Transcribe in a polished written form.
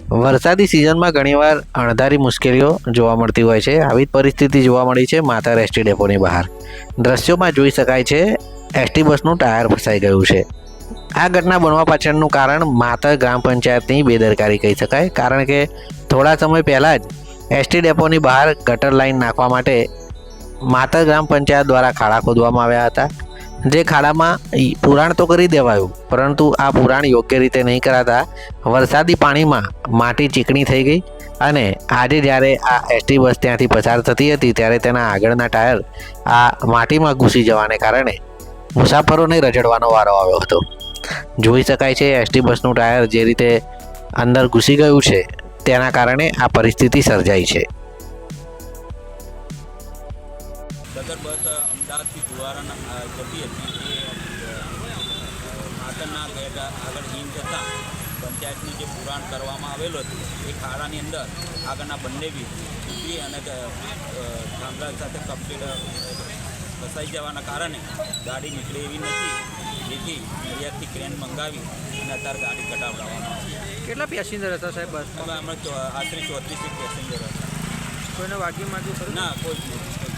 વરસાદી સિઝનમાં ઘણીવાર અણધારી મુશ્કેલીઓ જોવા મળતી હોય છે. આવી જ પરિસ્થિતિ જોવા મળી છે માતર એસટી ડેપોની બહાર. દ્રશ્યોમાં જોઈ શકાય છે એસટી બસનું ટાયર ફસાઈ ગયું છે. આ ઘટના બનવા પાછળનું કારણ માતર ગ્રામ પંચાયતની બેદરકારી કહી શકાય, કારણ કે થોડા સમય પહેલાં જ એસટી ડેપોની બહાર ગટર લાઇન નાખવા માટે માતર ગ્રામ પંચાયત દ્વારા ખાડા ખોદવામાં આવ્યા હતા. જે ખાડામાં પુરાણ તો કરી દેવાયું, પરંતુ આ પુરાણ યોગ્ય રીતે નહીં કરાતા વરસાદી પાણીમાં માટી ચીકણી થઈ ગઈ અને આજે જ્યારે આ એસટી બસ ત્યાંથી પસાર થતી હતી ત્યારે તેના આગળના ટાયર આ માટીમાં ઘૂસી જવાને કારણે મુસાફરોને રજડવાનો વારો આવ્યો હતો. જોઈ શકાય છે એસટી બસનું ટાયર જે રીતે અંદર ઘૂસી ગયું છે તેના કારણે આ પરિસ્થિતિ સર્જાઈ છે. ગદર બસ અમદાવાદથી ધુવારાના જતી હતી એ માતરના ગેટ આગળ હિમ જતાં પંચાયતનું જે પુરાણ કરવામાં આવેલું હતું એ ખાડાની અંદર આગળના બંને બી તૂટી અને થાંભલા સાથે કમ્પ્લીટ ફસાઈ જવાના કારણે ગાડી નીકળે એવી નથી, જેથી નડિયાદથી ક્રેન મંગાવી અને અત્યારે ગાડી કઢાવડાવવામાં આવી. કેટલા પેસેન્જર હતા સાહેબ બસ? અમે આશરે 34 પેસેન્જર હતા. કોઈને વાગ્યું માગ્યું ખરું? ના, કોઈ જ નહીં.